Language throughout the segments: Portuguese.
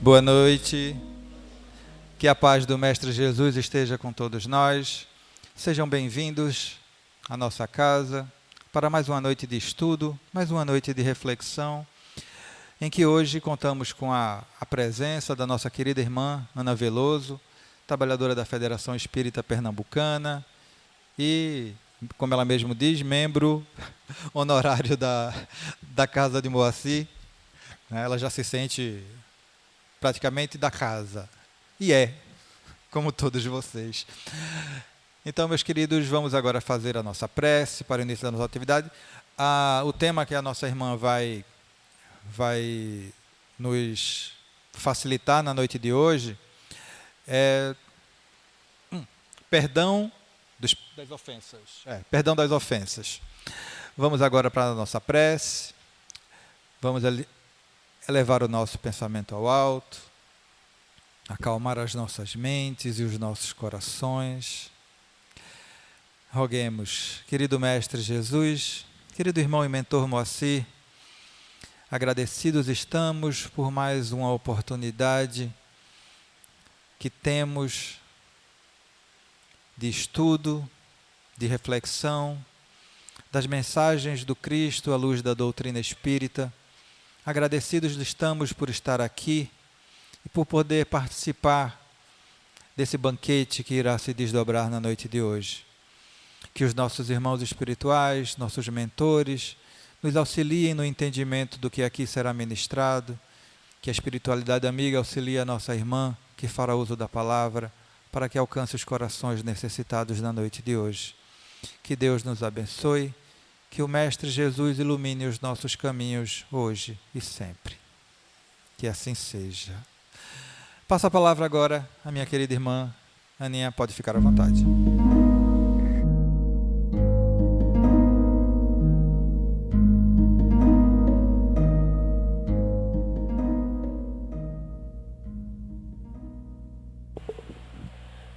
Boa noite, que a paz do Mestre Jesus esteja com todos nós. Sejam bem-vindos à nossa casa para mais uma noite de estudo, mais uma noite de reflexão, em que hoje contamos com a presença da nossa querida irmã Ana Veloso, trabalhadora da Federação Espírita Pernambucana e, como ela mesmo diz, membro honorário da Casa de Moacir. Ela já se sente praticamente da casa, e como todos vocês. Então, meus queridos, vamos agora fazer a nossa prece para o início da nossa atividade. O tema que a nossa irmã vai nos facilitar na noite de hoje é perdão das ofensas. Perdão das ofensas. Vamos agora para a nossa prece. Vamos elevar o nosso pensamento ao alto, acalmar as nossas mentes e os nossos corações. Roguemos, querido Mestre Jesus, querido irmão e mentor Moacir, agradecidos estamos por mais uma oportunidade que temos de estudo, de reflexão, das mensagens do Cristo à luz da doutrina espírita. Agradecidos estamos por estar aqui e por poder participar desse banquete que irá se desdobrar na noite de hoje. Que os nossos irmãos espirituais, nossos mentores, nos auxiliem no entendimento do que aqui será ministrado, que a espiritualidade amiga auxilie a nossa irmã, que fará uso da palavra, para que alcance os corações necessitados na noite de hoje. Que Deus nos abençoe, que o Mestre Jesus ilumine os nossos caminhos hoje e sempre. Que assim seja. Passo a palavra agora à minha querida irmã Aninha, pode ficar à vontade.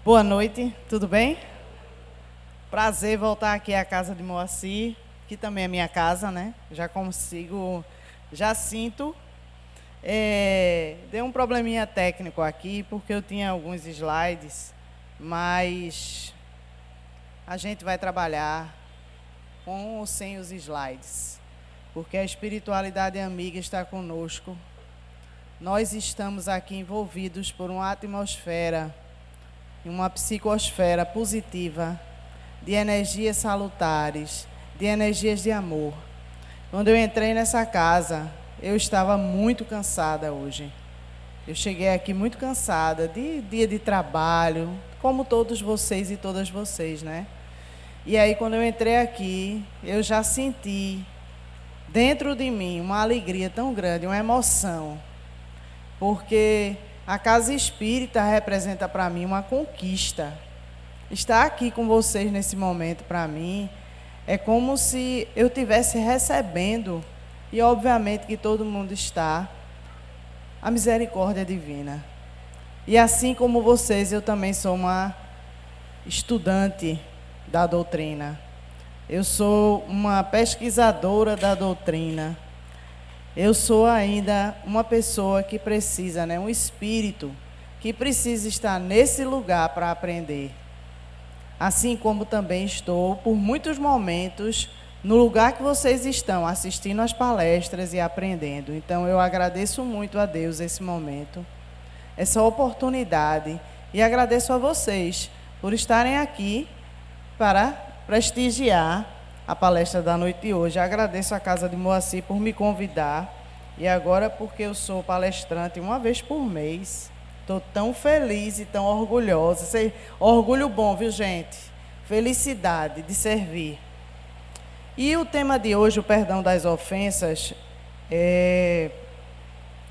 Boa noite, tudo bem? Prazer voltar aqui à casa de Moacir, que também é minha casa, né? Já sinto. Deu um probleminha técnico aqui, porque eu tinha alguns slides, mas a gente vai trabalhar com ou sem os slides, porque a espiritualidade amiga está conosco. Nós estamos aqui envolvidos por uma atmosfera, uma psicosfera positiva, de energias salutares, de energias de amor. Quando eu entrei nessa casa, eu estava muito cansada hoje. Eu cheguei aqui muito cansada, de dia de trabalho, como todos vocês e todas vocês, né? E aí, quando eu entrei aqui, eu já senti dentro de mim uma alegria tão grande, uma emoção, porque a casa espírita representa para mim uma conquista. Estar aqui com vocês nesse momento, para mim, é como se eu estivesse recebendo, e obviamente que todo mundo está, a misericórdia divina. E assim como vocês, eu também sou uma estudante da doutrina. Eu sou uma pesquisadora da doutrina. Eu sou ainda uma pessoa que precisa, um espírito que precisa estar nesse lugar para aprender. Assim como também estou, por muitos momentos, no lugar que vocês estão, assistindo às palestras e aprendendo. Então, eu agradeço muito a Deus esse momento, essa oportunidade, e agradeço a vocês por estarem aqui para prestigiar a palestra da noite de hoje. Agradeço a Casa de Moacir por me convidar, e agora porque eu sou palestrante uma vez por mês. Estou tão feliz e tão orgulhosa. Orgulho bom, viu, gente? Felicidade de servir. E o tema de hoje, o perdão das ofensas,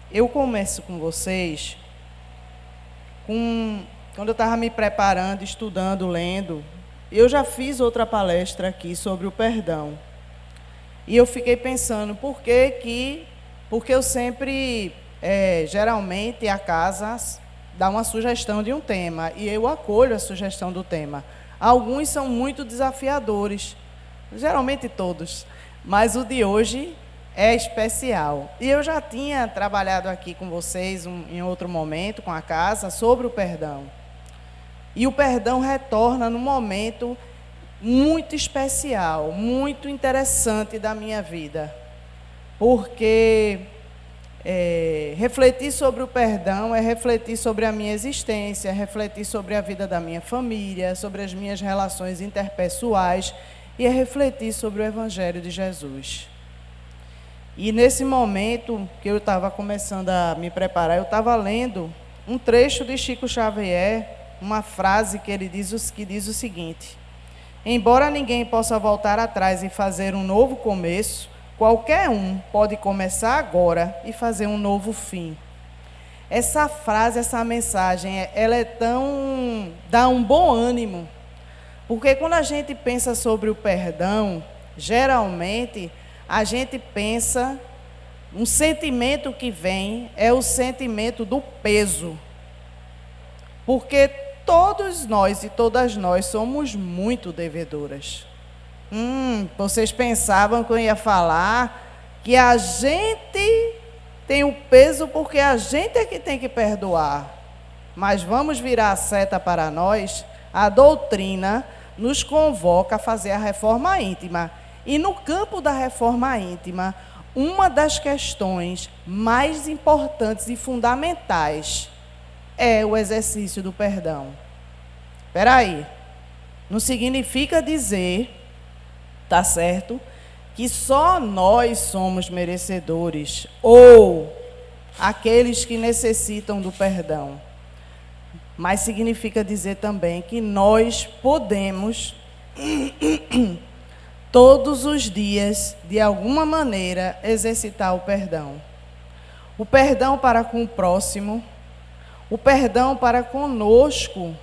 eu começo com vocês, quando eu estava me preparando, estudando, lendo, eu já fiz outra palestra aqui sobre o perdão. E eu fiquei pensando, porque eu sempre, geralmente, a casa dá uma sugestão de um tema, e eu acolho a sugestão do tema. Alguns são muito desafiadores, geralmente todos, mas o de hoje é especial. E eu já tinha trabalhado aqui com vocês em outro momento, com a casa, sobre o perdão. E o perdão retorna num momento muito especial, muito interessante da minha vida. Porque refletir sobre o perdão é refletir sobre a minha existência, refletir sobre a vida da minha família, sobre as minhas relações interpessoais e é refletir sobre o Evangelho de Jesus. E nesse momento que eu estava começando a me preparar, eu estava lendo um trecho de Chico Xavier, uma frase que ele diz o seguinte: embora ninguém possa voltar atrás e fazer um novo começo, qualquer um pode começar agora e fazer um novo fim. Essa frase, essa mensagem, ela dá um bom ânimo, porque quando a gente pensa sobre o perdão, geralmente a gente pensa, um sentimento que vem é o sentimento do peso, porque todos nós e todas nós somos muito devedoras. Vocês pensavam que eu ia falar que a gente tem o peso porque a gente é que tem que perdoar. Mas vamos virar a seta para nós. A doutrina nos convoca a fazer a reforma íntima. E no campo da reforma íntima, uma das questões mais importantes e fundamentais é o exercício do perdão. Espera aí, não significa dizer, tá certo, que só nós somos merecedores ou aqueles que necessitam do perdão. Mas significa dizer também que nós podemos todos os dias, de alguma maneira, exercitar o perdão. O perdão para com o próximo, o perdão para conosco,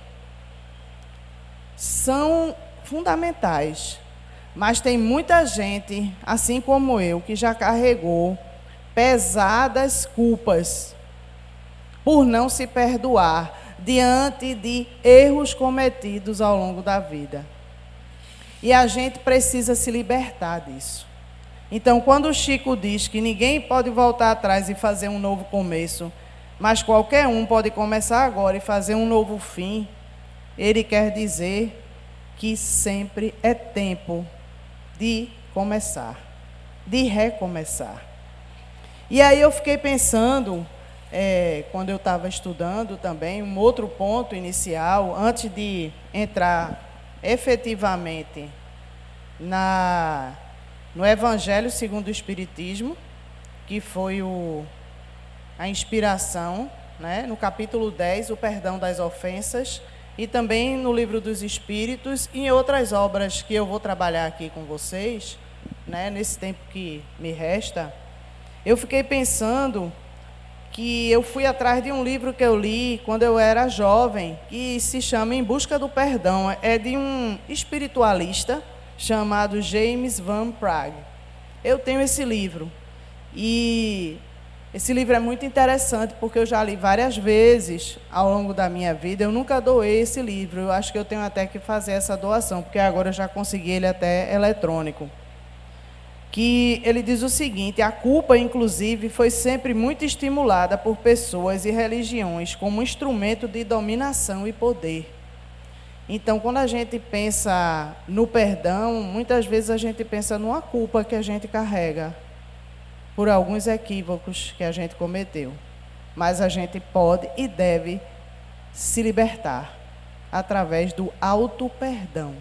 são fundamentais. Mas tem muita gente, assim como eu, que já carregou pesadas culpas por não se perdoar diante de erros cometidos ao longo da vida. E a gente precisa se libertar disso. Então, quando o Chico diz que ninguém pode voltar atrás e fazer um novo começo, mas qualquer um pode começar agora e fazer um novo fim, ele quer dizer que sempre é tempo de começar, de recomeçar. E aí eu fiquei pensando, quando eu estava estudando também, um outro ponto inicial, antes de entrar efetivamente no Evangelho segundo o Espiritismo, que foi a inspiração, né, no capítulo 10, o perdão das ofensas, e também no Livro dos Espíritos e em outras obras que eu vou trabalhar aqui com vocês, né, nesse tempo que me resta. Eu fiquei pensando que eu fui atrás de um livro que eu li quando eu era jovem, que se chama Em Busca do Perdão. É de um espiritualista chamado James Van Praagh. Eu tenho esse livro. E esse livro é muito interessante, porque eu já li várias vezes ao longo da minha vida. Eu nunca doei esse livro. Eu acho que eu tenho até que fazer essa doação, porque agora eu já consegui ele até eletrônico. Que ele diz o seguinte: a culpa, inclusive, foi sempre muito estimulada por pessoas e religiões como instrumento de dominação e poder. Então, quando a gente pensa no perdão, muitas vezes a gente pensa numa culpa que a gente carrega por alguns equívocos que a gente cometeu. Mas a gente pode e deve se libertar através do auto-perdão.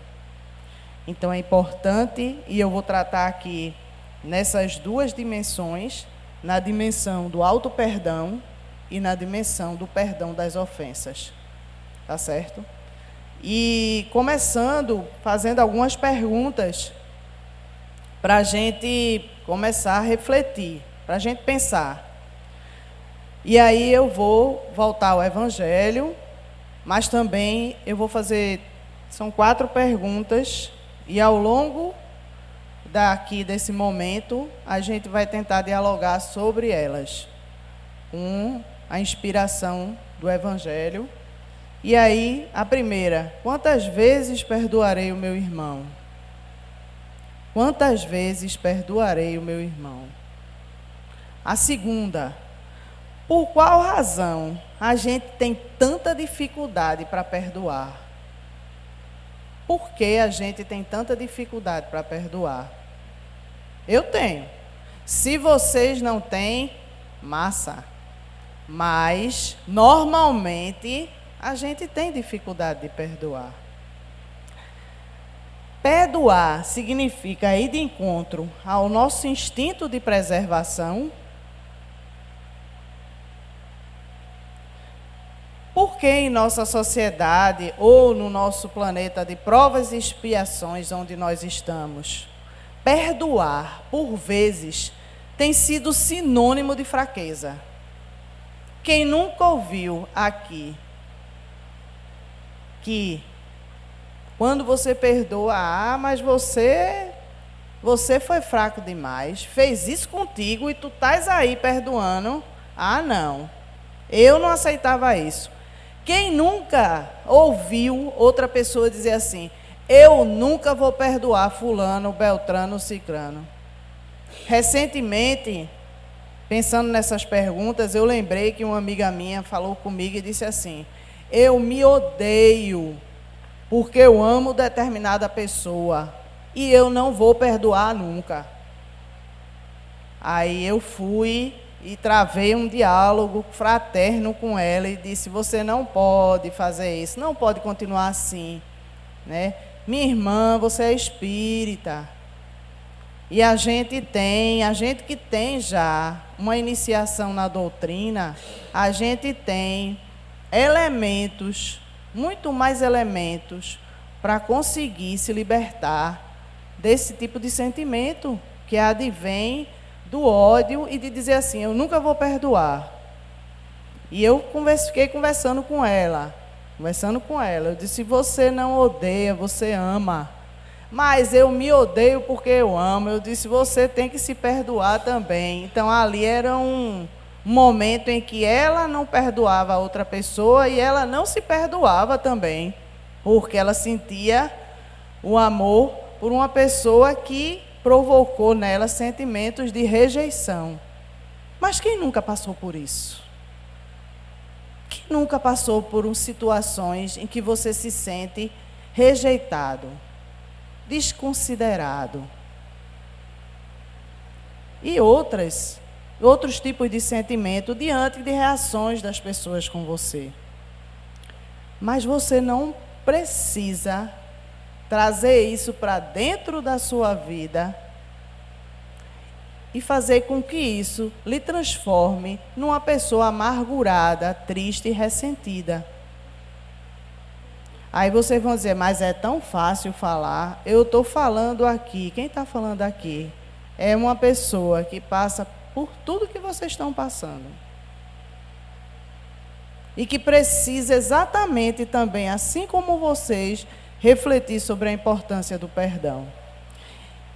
Então é importante, e eu vou tratar aqui nessas duas dimensões, na dimensão do auto-perdão e na dimensão do perdão das ofensas. Tá certo? E começando, fazendo algumas perguntas para a gente começar a refletir, para a gente pensar. E aí eu vou voltar ao Evangelho, mas também eu vou fazer, são 4 perguntas, e ao longo desse momento, a gente vai tentar dialogar sobre elas. A inspiração do Evangelho. E aí, a primeira: quantas vezes perdoarei o meu irmão? Quantas vezes perdoarei o meu irmão? A segunda, por qual razão a gente tem tanta dificuldade para perdoar? Por que a gente tem tanta dificuldade para perdoar? Eu tenho. Se vocês não têm, massa. Mas, normalmente, a gente tem dificuldade de perdoar. Perdoar significa ir de encontro ao nosso instinto de preservação. Porque em nossa sociedade ou no nosso planeta de provas e expiações onde nós estamos, perdoar, por vezes, tem sido sinônimo de fraqueza. Quem nunca ouviu aqui que quando você perdoa, mas você foi fraco demais, fez isso contigo e tu estás aí perdoando. Não, eu não aceitava isso. Quem nunca ouviu outra pessoa dizer assim, eu nunca vou perdoar fulano, beltrano, cicrano? Recentemente, pensando nessas perguntas, eu lembrei que uma amiga minha falou comigo e disse assim, eu me odeio porque eu amo determinada pessoa e eu não vou perdoar nunca. Aí eu fui e travei um diálogo fraterno com ela e disse, você não pode fazer isso, não pode continuar assim, né? Minha irmã, você é espírita. E a gente que tem já uma iniciação na doutrina, a gente tem elementos, muito mais elementos, para conseguir se libertar desse tipo de sentimento que advém do ódio e de dizer assim, eu nunca vou perdoar. E eu fiquei conversando com ela, eu disse, você não odeia, você ama. Mas eu me odeio porque eu amo. Eu disse, você tem que se perdoar também. Então ali era um momento em que ela não perdoava a outra pessoa e ela não se perdoava também, porque ela sentia o amor por uma pessoa que provocou nela sentimentos de rejeição. Mas quem nunca passou por isso? Quem nunca passou por situações em que você se sente rejeitado, desconsiderado? E outros tipos de sentimento diante de reações das pessoas com você. Mas você não precisa trazer isso para dentro da sua vida e fazer com que isso lhe transforme numa pessoa amargurada, triste e ressentida. Aí vocês vão dizer, mas é tão fácil falar. Eu estou falando aqui. Quem está falando aqui é uma pessoa que passa por tudo que vocês estão passando. E que precisa exatamente também, assim como vocês, refletir sobre a importância do perdão.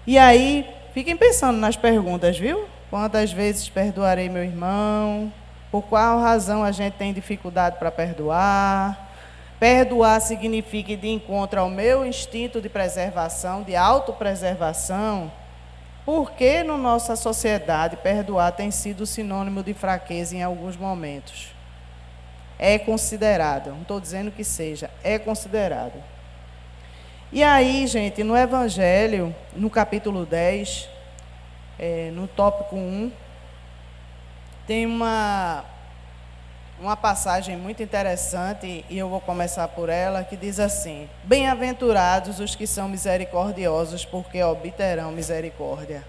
E aí, fiquem pensando nas perguntas, viu? Quantas vezes perdoarei meu irmão? Por qual razão a gente tem dificuldade para perdoar? Perdoar significa ir de encontro ao meu instinto de preservação, de autopreservação. Porque na nossa sociedade, perdoar tem sido sinônimo de fraqueza em alguns momentos. É considerado, não estou dizendo que seja, é considerado. E aí, gente, no Evangelho, no capítulo 10, no tópico 1, tem uma passagem muito interessante, e eu vou começar por ela, que diz assim, bem-aventurados os que são misericordiosos, porque obterão misericórdia.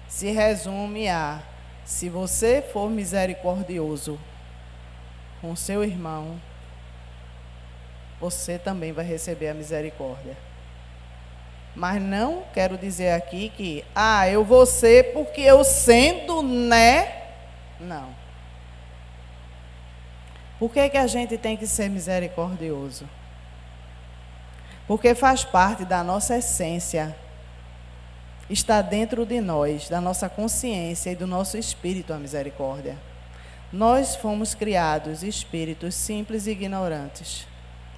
Se resume a, se você for misericordioso com seu irmão, você também vai receber a misericórdia. Mas não quero dizer aqui que, eu vou ser porque eu sendo, né? Não. Por que a gente tem que ser misericordioso? Porque faz parte da nossa essência. Está dentro de nós, da nossa consciência e do nosso espírito a misericórdia. Nós fomos criados espíritos simples e ignorantes,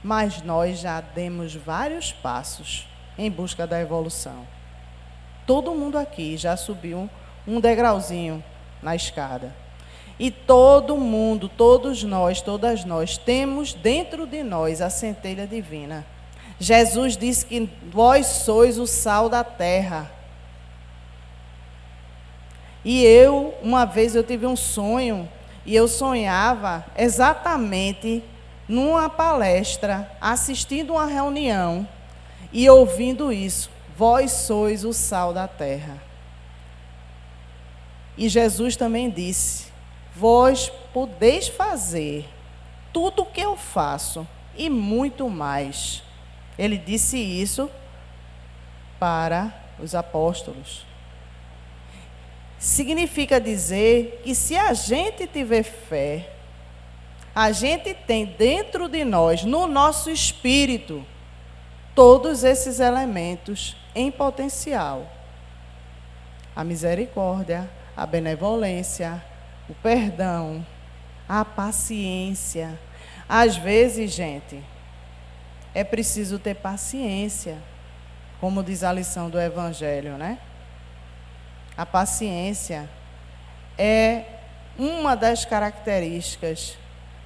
mas nós já demos vários passos em busca da evolução. Todo mundo aqui já subiu um degrauzinho na escada. E todo mundo, todos nós, todas nós, temos dentro de nós a centelha divina. Jesus disse que vós sois o sal da terra. E uma vez eu tive um sonho, e eu sonhava exatamente numa palestra, assistindo uma reunião, e ouvindo isso: vós sois o sal da terra. E Jesus também disse: vós podeis fazer tudo o que eu faço, e muito mais. Ele disse isso para os apóstolos. Significa dizer que se a gente tiver fé, a gente tem dentro de nós, no nosso espírito, todos esses elementos em potencial. A misericórdia, a benevolência, o perdão, a paciência. Às vezes, gente, é preciso ter paciência, como diz a lição do Evangelho, né? A paciência é uma das características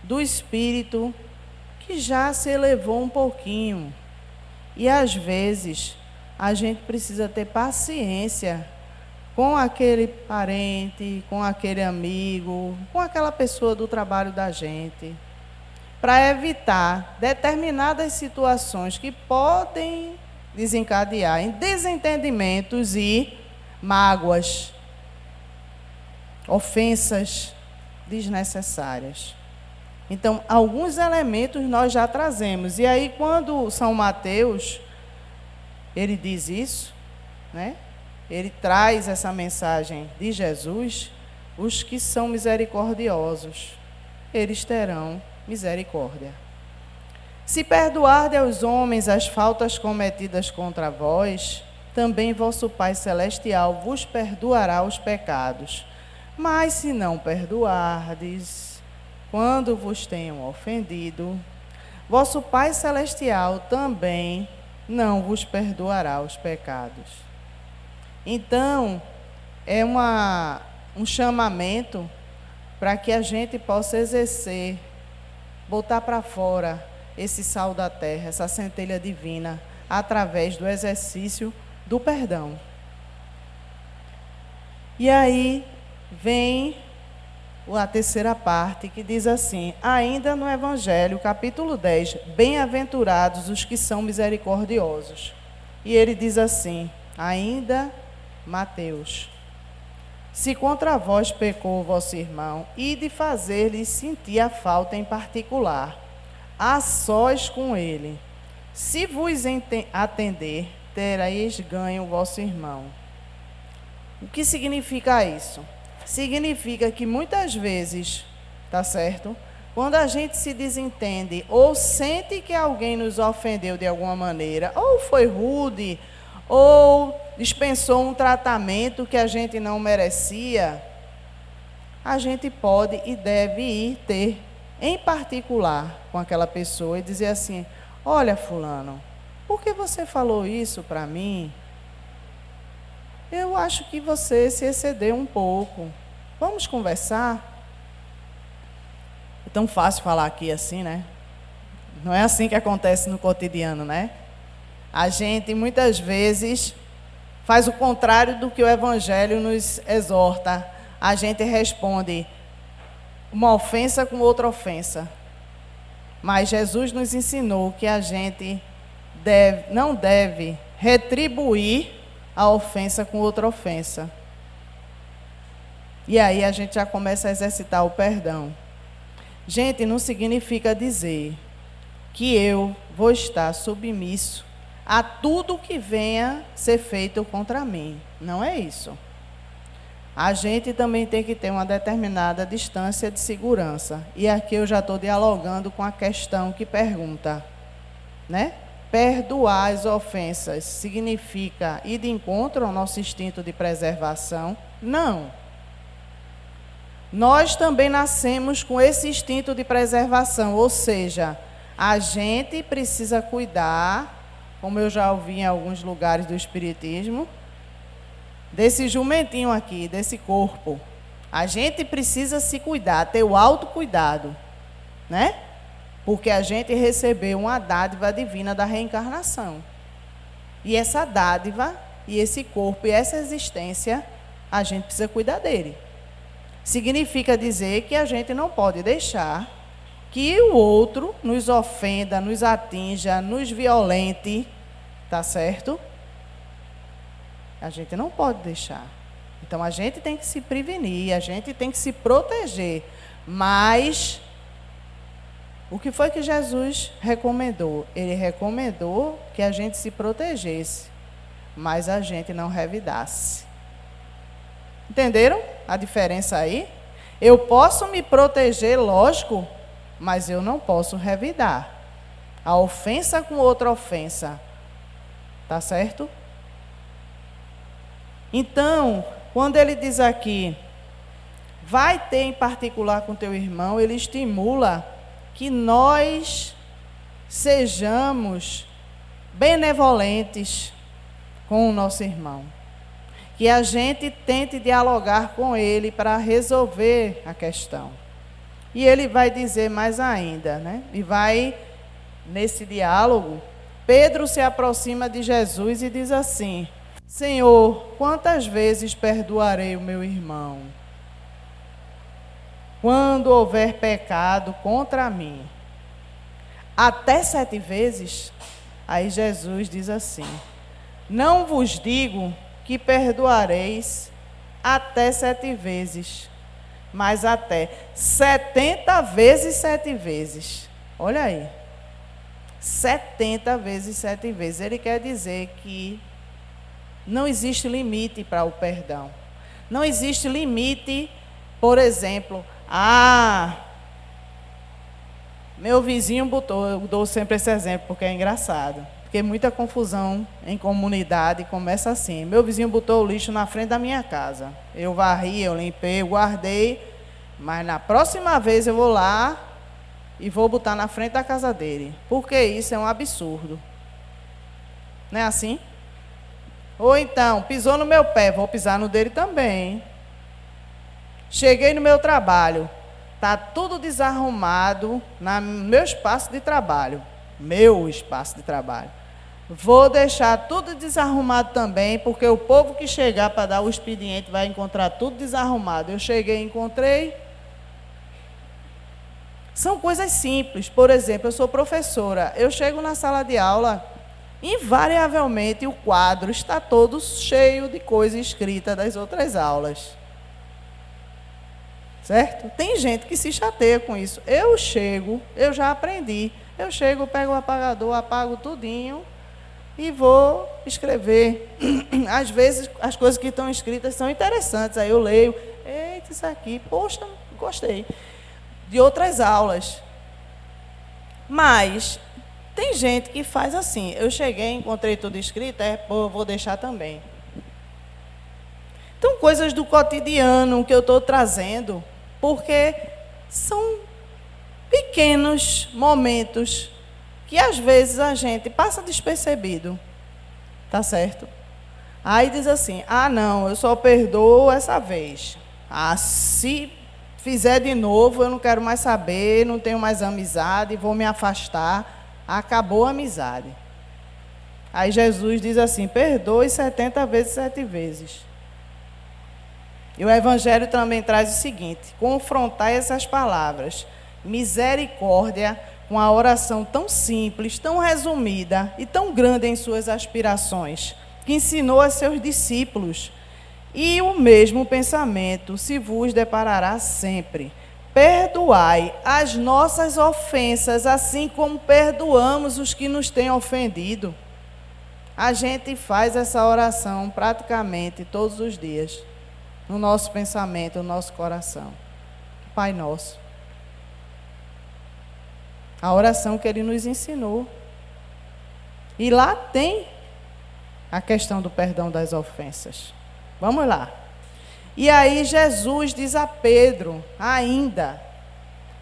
do espírito que já se elevou um pouquinho. E às vezes a gente precisa ter paciência com aquele parente, com aquele amigo, com aquela pessoa do trabalho da gente, para evitar determinadas situações que podem desencadear em desentendimentos e mágoas, ofensas desnecessárias. Então, alguns elementos nós já trazemos. E aí, quando São Mateus, ele diz isso, né? Ele traz essa mensagem de Jesus: os que são misericordiosos, eles terão misericórdia. Se perdoardes aos homens as faltas cometidas contra vós, também vosso Pai Celestial vos perdoará os pecados. Mas se não perdoardes, quando vos tenham ofendido, vosso Pai Celestial também não vos perdoará os pecados. Então, é um chamamento para que a gente possa exercer, botar para fora esse sal da terra, essa centelha divina, através do exercício do perdão. E aí vem a terceira parte, que diz assim, ainda no Evangelho, capítulo 10, bem-aventurados os que são misericordiosos. E ele diz assim, ainda Mateus, se contra vós pecou o vosso irmão, ide fazer-lhe sentir a falta em particular, a sós com ele. Se vos atender, tereis ganho o vosso irmão. O que significa isso? Significa que muitas vezes, tá certo? Quando a gente se desentende ou sente que alguém nos ofendeu de alguma maneira, ou foi rude, ou dispensou um tratamento que a gente não merecia, a gente pode e deve ir ter, em particular, com aquela pessoa e dizer assim, olha fulano, por que você falou isso para mim? Eu acho que você se excedeu um pouco. Vamos conversar? É tão fácil falar aqui assim, né? Não é assim que acontece no cotidiano, né? A gente, muitas vezes, faz o contrário do que o Evangelho nos exorta. A gente responde uma ofensa com outra ofensa. Mas Jesus nos ensinou que a gente não deve retribuir a ofensa com outra ofensa. E aí a gente já começa a exercitar o perdão. Gente, não significa dizer que eu vou estar submisso a tudo que venha ser feito contra mim. Não é isso. A gente também tem que ter uma determinada distância de segurança. E aqui eu já estou dialogando com a questão que pergunta, né? Perdoar as ofensas significa ir de encontro ao nosso instinto de preservação? Não. Nós também nascemos com esse instinto de preservação, ou seja, a gente precisa cuidar, como eu já ouvi em alguns lugares do Espiritismo, desse jumentinho aqui, desse corpo. A gente precisa se cuidar, ter o autocuidado, né? Porque a gente recebeu uma dádiva divina da reencarnação. E essa dádiva, e esse corpo, e essa existência, a gente precisa cuidar dele. Significa dizer que a gente não pode deixar que o outro nos ofenda, nos atinja, nos violente, tá certo? A gente não pode deixar. Então, a gente tem que se prevenir, a gente tem que se proteger. Mas, o que foi que Jesus recomendou? Ele recomendou que a gente se protegesse, mas a gente não revidasse. Entenderam a diferença aí? Eu posso me proteger, lógico, mas eu não posso revidar. A ofensa com outra ofensa. Tá certo? Então, quando ele diz aqui, vai ter em particular com teu irmão, ele estimula que nós sejamos benevolentes com o nosso irmão. Que a gente tente dialogar com ele para resolver a questão. E ele vai dizer mais ainda, né? E vai, nesse diálogo, Pedro se aproxima de Jesus e diz assim: Senhor, quantas vezes perdoarei o meu irmão? Quando houver pecado contra mim? Até 7 vezes? Aí Jesus diz assim: não vos digo que perdoareis até 7 vezes, mas até 70 vezes 7 vezes. Olha aí. 70 vezes 7 vezes. Ele quer dizer que não existe limite para o perdão. Não existe limite, por exemplo, meu vizinho botou, eu dou sempre esse exemplo porque é engraçado. Porque muita confusão em comunidade começa assim. Meu vizinho botou o lixo na frente da minha casa. Eu varri, eu limpei, eu guardei, mas na próxima vez eu vou lá e vou botar na frente da casa dele. Porque isso é um absurdo. Não é assim? Ou então, pisou no meu pé, vou pisar no dele também. Cheguei no meu trabalho, está tudo desarrumado no meu espaço de trabalho. Meu espaço de trabalho. Vou deixar tudo desarrumado também, porque o povo que chegar para dar o expediente vai encontrar tudo desarrumado. Eu cheguei e encontrei. São coisas simples. Por exemplo, eu sou professora. Eu chego na sala de aula, invariavelmente o quadro está todo cheio de coisa escrita das outras aulas. Certo? Tem gente que se chateia com isso. Eu chego, eu já aprendi. Eu chego, pego o apagador, apago tudinho e vou escrever. Às vezes, as coisas que estão escritas são interessantes. Aí eu leio, eita, isso aqui, poxa, gostei. De outras aulas. Mas tem gente que faz assim. Eu cheguei, encontrei tudo escrito, vou deixar também. Então, coisas do cotidiano que eu estou trazendo, porque são pequenos momentos que às vezes a gente passa despercebido, tá certo? Aí diz assim, não, eu só perdoo essa vez. Se fizer de novo, eu não quero mais saber, não tenho mais amizade, vou me afastar, acabou a amizade. Aí Jesus diz assim, perdoe 70 vezes 7 vezes. E o Evangelho também traz o seguinte, confrontar essas palavras, misericórdia, com a oração tão simples, tão resumida e tão grande em suas aspirações, que ensinou a seus discípulos. E o mesmo pensamento se vos deparará sempre. Perdoai as nossas ofensas, assim como perdoamos os que nos têm ofendido. A gente faz essa oração praticamente todos os dias, no nosso pensamento, no nosso coração. Pai Nosso. A oração que ele nos ensinou. E lá tem a questão do perdão das ofensas. Vamos lá. E aí Jesus diz a Pedro, ainda,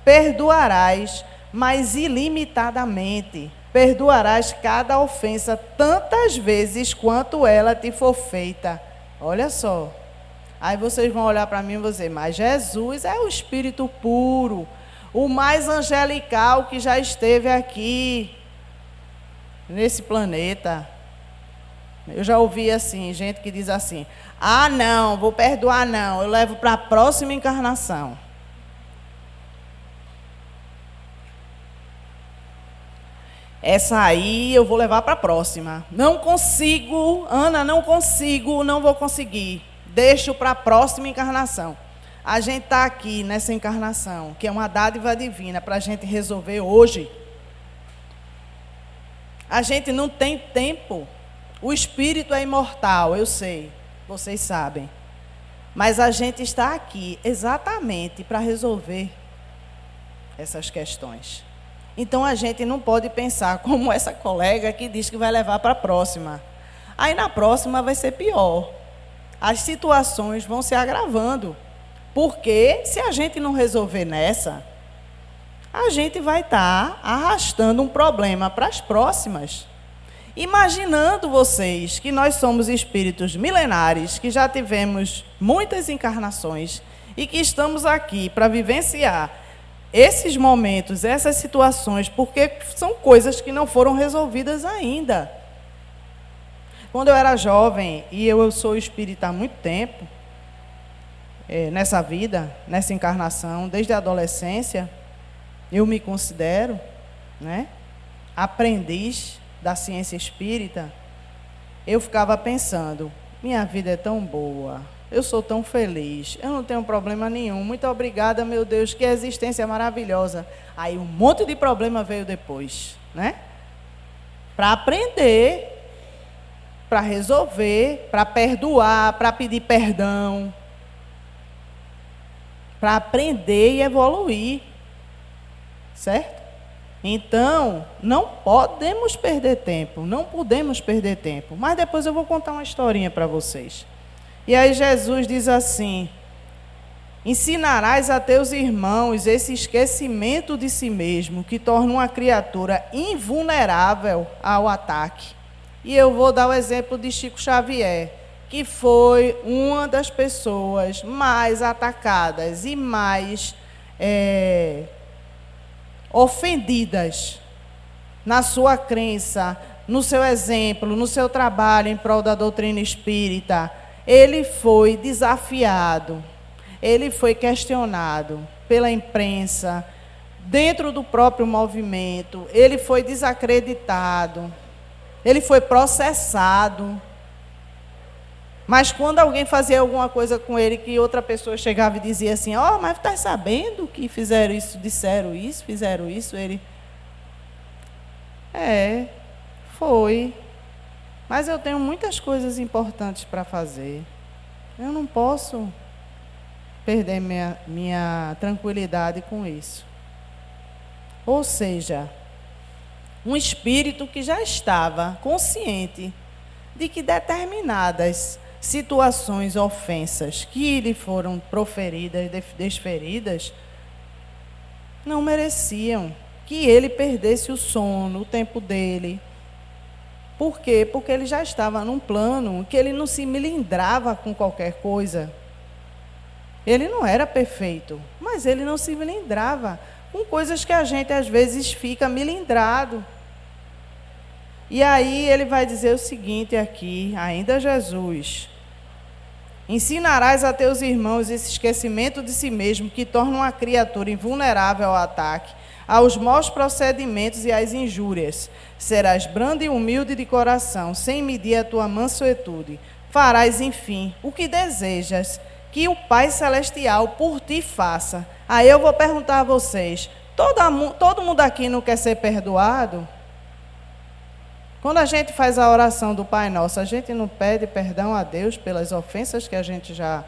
perdoarás, mas ilimitadamente. Perdoarás cada ofensa tantas vezes quanto ela te for feita. Olha só. Aí vocês vão olhar para mim e vão dizer, mas Jesus é o Espírito puro, o mais angelical que já esteve aqui, nesse planeta. Eu já ouvi assim, gente que diz assim, ah não, vou perdoar não, eu levo para a próxima encarnação. Essa aí eu vou levar para a próxima. Não consigo, Ana, não consigo, não vou conseguir. Deixo para a próxima encarnação. A gente está aqui nessa encarnação, que é uma dádiva divina para a gente resolver hoje. A gente não tem tempo. O espírito é imortal, eu sei, vocês sabem. Mas a gente está aqui exatamente para resolver essas questões. Então a gente não pode pensar como essa colega que diz que vai levar para a próxima. Aí na próxima vai ser pior. As situações vão se agravando. Porque se a gente não resolver nessa, a gente vai estar arrastando um problema para as próximas. Imaginando vocês que nós somos espíritos milenares, que já tivemos muitas encarnações e que estamos aqui para vivenciar esses momentos, essas situações, porque são coisas que não foram resolvidas ainda. Quando eu era jovem, e eu sou espírita há muito tempo, nessa vida, nessa encarnação, desde a adolescência, eu me considero, né, aprendiz da ciência espírita. Eu ficava pensando, minha vida é tão boa, eu sou tão feliz, eu não tenho problema nenhum, muito obrigada, meu Deus, que existência maravilhosa. Aí um monte de problema veio depois, né? Para aprender, para resolver, para perdoar, para pedir perdão, para aprender e evoluir, certo? Então, não podemos perder tempo, não podemos perder tempo. Mas depois eu vou contar uma historinha para vocês. E aí Jesus diz assim, ensinarás a teus irmãos esse esquecimento de si mesmo, que torna uma criatura invulnerável ao ataque. E eu vou dar o exemplo de Chico Xavier, que foi uma das pessoas mais atacadas e mais ofendidas na sua crença, no seu exemplo, no seu trabalho em prol da doutrina espírita. Ele foi desafiado, ele foi questionado pela imprensa, dentro do próprio movimento, ele foi desacreditado, ele foi processado. Mas quando alguém fazia alguma coisa com ele, que outra pessoa chegava e dizia assim, ó, mas está sabendo que fizeram isso, disseram isso, fizeram isso? Ele, foi. Mas eu tenho muitas coisas importantes para fazer. Eu não posso perder minha tranquilidade com isso. Ou seja, um espírito que já estava consciente de que determinadas situações, ofensas que lhe foram proferidas, desferidas, não mereciam que ele perdesse o sono, o tempo dele. Por quê? Porque ele já estava num plano que ele não se melindrava com qualquer coisa. Ele não era perfeito, mas ele não se melindrava com coisas que a gente às vezes fica melindrado. E aí ele vai dizer o seguinte aqui, ainda Jesus, ensinarás a teus irmãos esse esquecimento de si mesmo, que torna uma criatura invulnerável ao ataque, aos maus procedimentos e às injúrias. Serás brando e humilde de coração, sem medir a tua mansuetude. Farás, enfim, o que desejas que o Pai Celestial por ti faça. Aí eu vou perguntar a vocês, todo mundo aqui não quer ser perdoado? Quando a gente faz a oração do Pai Nosso, a gente não pede perdão a Deus pelas ofensas que a gente já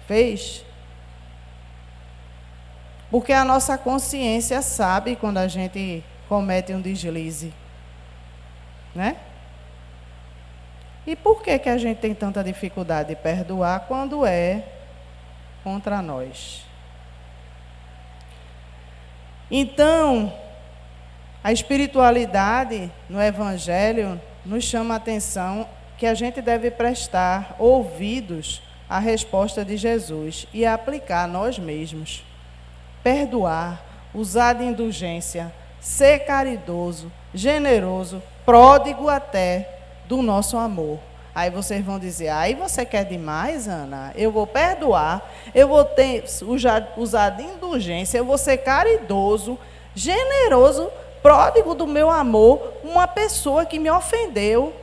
fez? Porque a nossa consciência sabe quando a gente comete um deslize, né? E por que a gente tem tanta dificuldade de perdoar quando é contra nós? Então, a espiritualidade no Evangelho nos chama a atenção que a gente deve prestar ouvidos a resposta de Jesus e aplicar nós mesmos. Perdoar, usar de indulgência, ser caridoso, generoso, pródigo até do nosso amor. Aí vocês vão dizer, aí você quer demais, Ana? Eu vou perdoar, eu vou usar de indulgência, eu vou ser caridoso, generoso, pródigo do meu amor, uma pessoa que me ofendeu.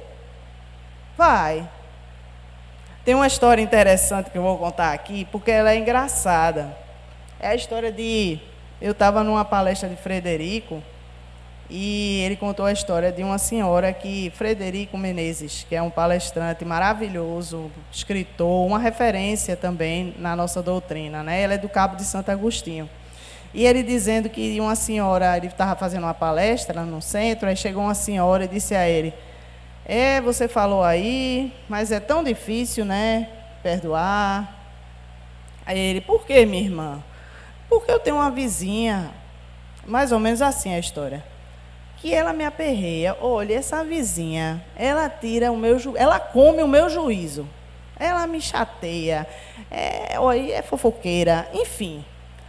Vai. Tem uma história interessante que eu vou contar aqui, porque ela é engraçada. É a história de... Eu estava numa palestra de Frederico, e ele contou a história de uma senhora que... Frederico Menezes, que é um palestrante maravilhoso, escritor, uma referência também na nossa doutrina, né? Ela é do Cabo de Santo Agostinho. E ele dizendo que uma senhora... Ele estava fazendo uma palestra no centro, aí chegou uma senhora e disse a ele... você falou aí, mas é tão difícil, né, perdoar. Aí ele, por quê, minha irmã? Porque eu tenho uma vizinha, mais ou menos assim a história, que ela me aperreia. Olha, essa vizinha, ela tira o meu ela come o meu juízo, ela me chateia, é fofoqueira, enfim.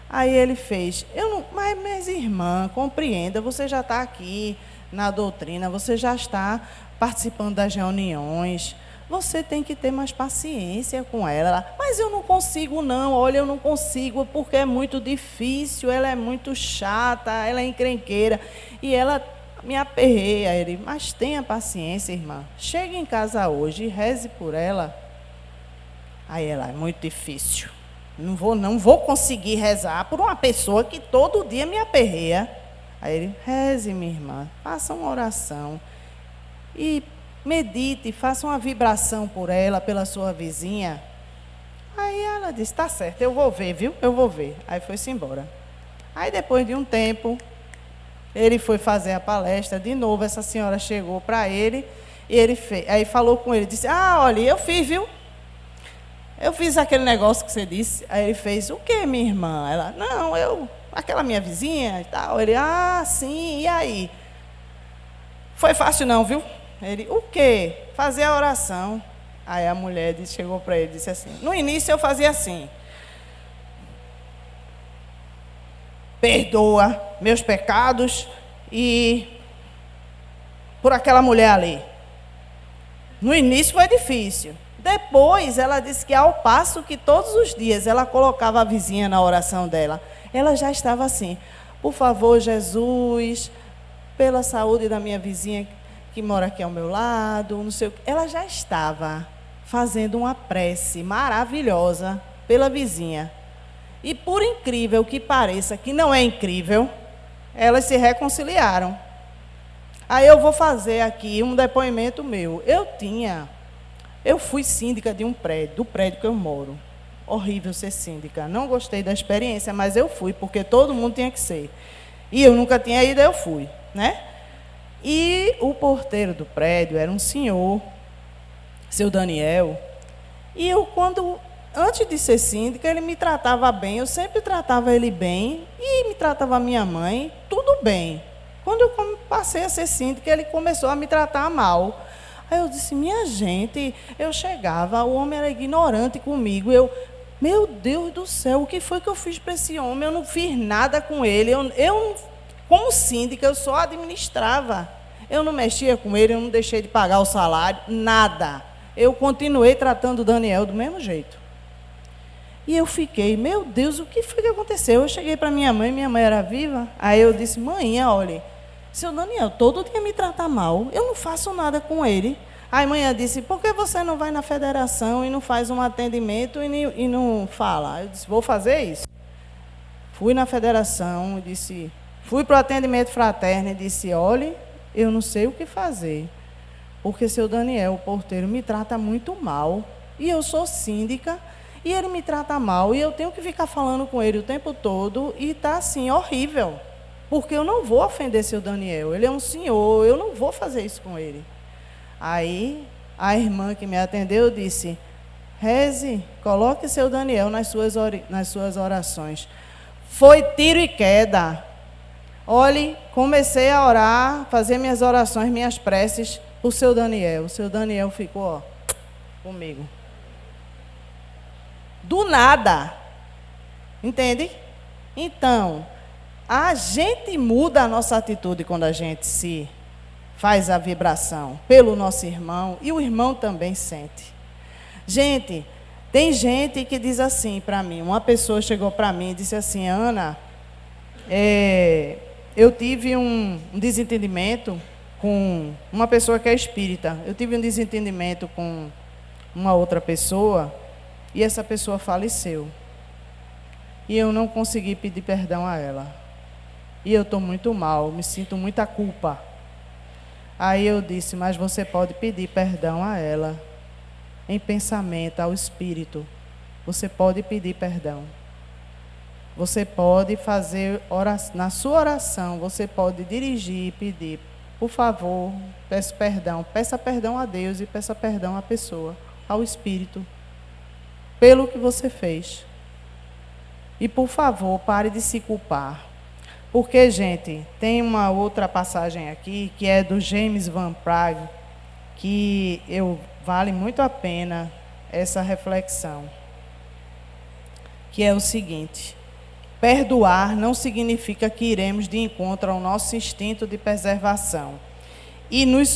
Aí ele fez, mas irmã, compreenda, você já está aqui na doutrina, você já está participando das reuniões, você tem que ter mais paciência com ela. Mas eu não consigo não, olha, eu não consigo, porque é muito difícil, ela é muito chata, ela é encrenqueira, e ela me aperreia. Ele, mas tenha paciência, irmã, chegue em casa hoje e reze por ela. Aí ela, é muito difícil, não vou conseguir rezar por uma pessoa que todo dia me aperreia. Aí ele, reze, minha irmã, faça uma oração, e medite, faça uma vibração por ela, pela sua vizinha. Aí ela disse, tá certo, eu vou ver, viu? Eu vou ver. Aí foi-se embora. Aí depois de um tempo, ele foi fazer a palestra, de novo essa senhora chegou para ele, e ele aí falou com ele, disse, olha, eu fiz, viu? Eu fiz aquele negócio que você disse. Aí ele fez, o quê, minha irmã? Ela, não, aquela minha vizinha e tal. Ele, sim, e aí? Foi fácil não, viu? Ele, o quê? Fazer a oração. Aí a mulher chegou para ele e disse assim, no início eu fazia assim, perdoa meus pecados e por aquela mulher ali. No início foi difícil. Depois ela disse que ao passo que todos os dias ela colocava a vizinha na oração dela, ela já estava assim, por favor, Jesus, pela saúde da minha vizinha que mora aqui ao meu lado, não sei o que. Ela já estava fazendo uma prece maravilhosa pela vizinha. E por incrível que pareça, que não é incrível, elas se reconciliaram. Aí eu vou fazer aqui um depoimento meu. Eu fui síndica de um prédio, do prédio que eu moro. Horrível ser síndica. Não gostei da experiência, mas eu fui, porque todo mundo tinha que ser. E eu nunca tinha ido, eu fui, né? E o porteiro do prédio era um senhor, seu Daniel. E eu, antes de ser síndica, ele me tratava bem, eu sempre tratava ele bem, e me tratava a minha mãe, tudo bem. Quando eu passei a ser síndica, ele começou a me tratar mal. Aí eu disse, minha gente, eu chegava, o homem era ignorante comigo, meu Deus do céu, o que foi que eu fiz para esse homem? Eu não fiz nada com ele, eu como síndica, eu só administrava. Eu não mexia com ele, eu não deixei de pagar o salário, nada. Eu continuei tratando o Daniel do mesmo jeito. E eu fiquei, meu Deus, o que foi que aconteceu? Eu cheguei para minha mãe era viva. Aí eu disse, mãe, olha, seu Daniel todo dia me trata mal, eu não faço nada com ele. Aí a mãe disse, por que você não vai na federação e não faz um atendimento e não fala? Eu disse, vou fazer isso. Fui na federação, fui para o atendimento fraterno e disse, olha, eu não sei o que fazer, porque seu Daniel, o porteiro, me trata muito mal, e eu sou síndica, e ele me trata mal, e eu tenho que ficar falando com ele o tempo todo, e está assim, horrível, porque eu não vou ofender seu Daniel, ele é um senhor, eu não vou fazer isso com ele. Aí, a irmã que me atendeu disse, reze, coloque seu Daniel nas suas orações. Foi tiro e queda. Olhe, comecei a orar, fazer minhas orações, minhas preces, o seu Daniel. O seu Daniel ficou comigo. do nada. Entende? Então, a gente muda a nossa atitude quando a gente se faz a vibração pelo nosso irmão, e o irmão também sente. Gente, tem gente que diz assim para mim, uma pessoa chegou para mim e disse assim: Ana, eu tive um desentendimento com uma pessoa que é espírita. Eu tive um desentendimento com uma outra pessoa e essa pessoa faleceu. E eu não consegui pedir perdão a ela. E eu estou muito mal, me sinto muita culpa. Aí eu disse: mas você pode pedir perdão a ela, em pensamento, ao espírito. Você pode pedir perdão. Você pode fazer oração, na sua oração, você pode dirigir e pedir: por favor, peço perdão. Peça perdão a Deus e peça perdão à pessoa, ao espírito, pelo que você fez. E, por favor, pare de se culpar. Porque, gente, tem uma outra passagem aqui, que é do James Van Prague, que vale muito a pena essa reflexão. Que é o seguinte: perdoar não significa que iremos de encontro ao nosso instinto de preservação e nos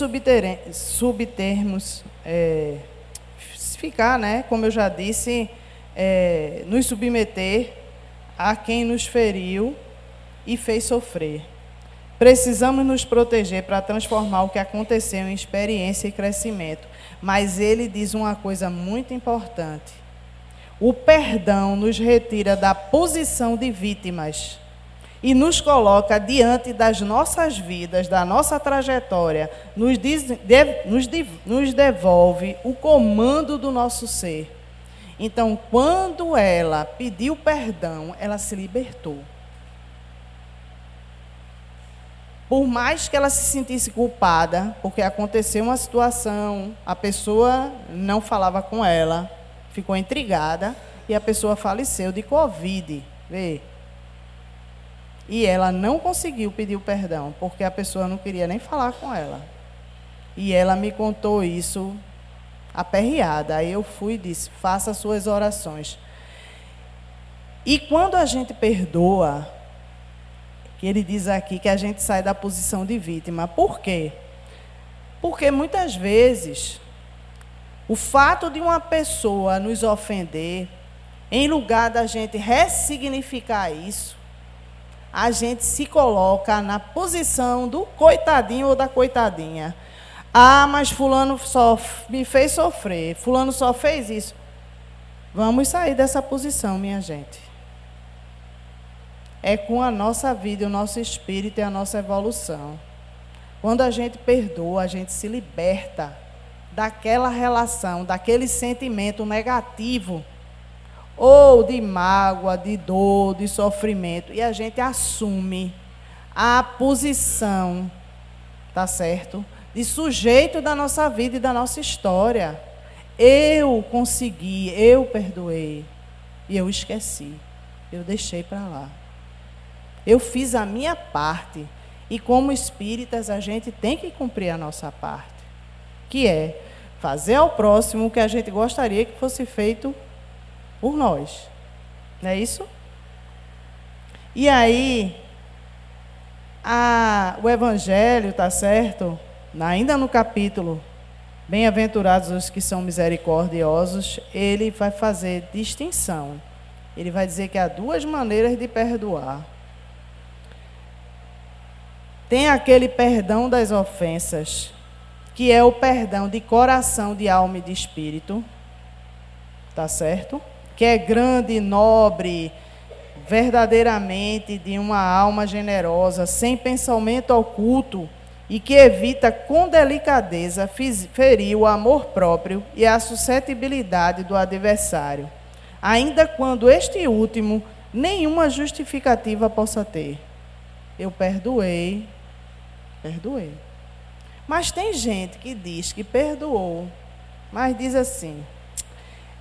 subtermos, ficar, né, como eu já disse, nos submeter a quem nos feriu e fez sofrer. Precisamos nos proteger para transformar o que aconteceu em experiência e crescimento. Mas ele diz uma coisa muito importante: o perdão nos retira da posição de vítimas e nos coloca diante das nossas vidas, da nossa trajetória, nos devolve o comando do nosso ser. Então, quando ela pediu perdão, ela se libertou. Por mais que ela se sentisse culpada, porque aconteceu uma situação, a pessoa não falava com ela, ficou intrigada e a pessoa faleceu de Covid. Vê? E ela não conseguiu pedir o perdão, porque a pessoa não queria nem falar com ela. E ela me contou isso aperreada. Aí eu fui e disse: faça suas orações. E quando a gente perdoa, que ele diz aqui que a gente sai da posição de vítima. Por quê? Porque muitas vezes o fato de uma pessoa nos ofender, em lugar da gente ressignificar isso, a gente se coloca na posição do coitadinho ou da coitadinha. Ah, mas fulano só me fez sofrer, fulano só fez isso. Vamos sair dessa posição, minha gente. É com a nossa vida, o nosso espírito e a nossa evolução. Quando a gente perdoa, a gente se liberta daquela relação, daquele sentimento negativo, ou de mágoa, de dor, de sofrimento, e a gente assume a posição, tá certo? De sujeito da nossa vida e da nossa história. Eu consegui, eu perdoei, e eu esqueci, eu deixei para lá. Eu fiz a minha parte, e como espíritas a gente tem que cumprir a nossa parte, que é fazer ao próximo o que a gente gostaria que fosse feito por nós. Não é isso? E aí, o Evangelho, tá certo? Ainda no capítulo Bem-aventurados os que são misericordiosos, ele vai fazer distinção. Ele vai dizer que há duas maneiras de perdoar. Tem aquele perdão das ofensas, que é o perdão de coração, de alma e de espírito, tá certo? Que é grande, nobre, verdadeiramente de uma alma generosa, sem pensamento oculto, e que evita com delicadeza ferir o amor próprio e a suscetibilidade do adversário, ainda quando este último nenhuma justificativa possa ter. Eu perdoei. Mas tem gente que diz que perdoou, mas diz assim: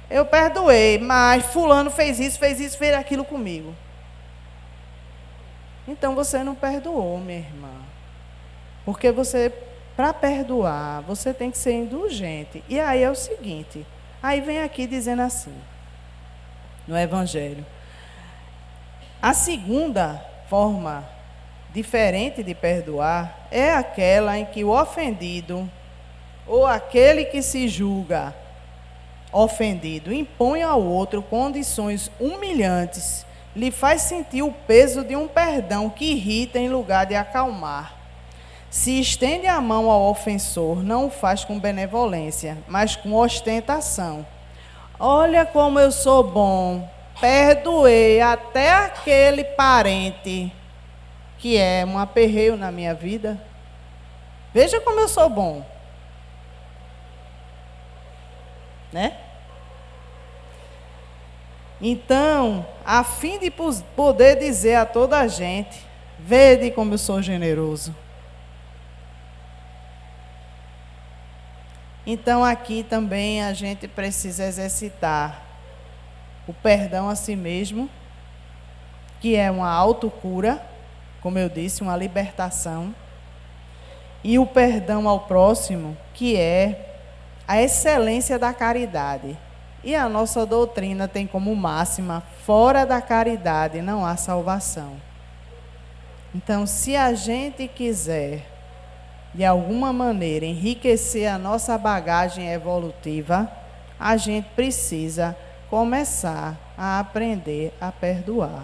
eu perdoei, mas fulano fez isso, fez aquilo comigo. Então você não perdoou, minha irmã. Porque você, para perdoar, você tem que ser indulgente. E aí é o seguinte, aí vem aqui dizendo assim: no Evangelho. A segunda forma diferente de perdoar é aquela em que o ofendido ou aquele que se julga ofendido impõe ao outro condições humilhantes, lhe faz sentir o peso de um perdão que irrita em lugar de acalmar. Se estende a mão ao ofensor, não o faz com benevolência, mas com ostentação. Olha como eu sou bom, perdoei até aquele parente que é um aperreio na minha vida. Veja como eu sou bom. Né? Então, a fim de poder dizer a toda a gente, vede como eu sou generoso. Então, aqui também a gente precisa exercitar o perdão a si mesmo, que é uma autocura, como eu disse, uma libertação, e o perdão ao próximo, que é a excelência da caridade. E a nossa doutrina tem como máxima: fora da caridade não há salvação. Então, se a gente quiser, de alguma maneira, enriquecer a nossa bagagem evolutiva, a gente precisa começar a aprender a perdoar.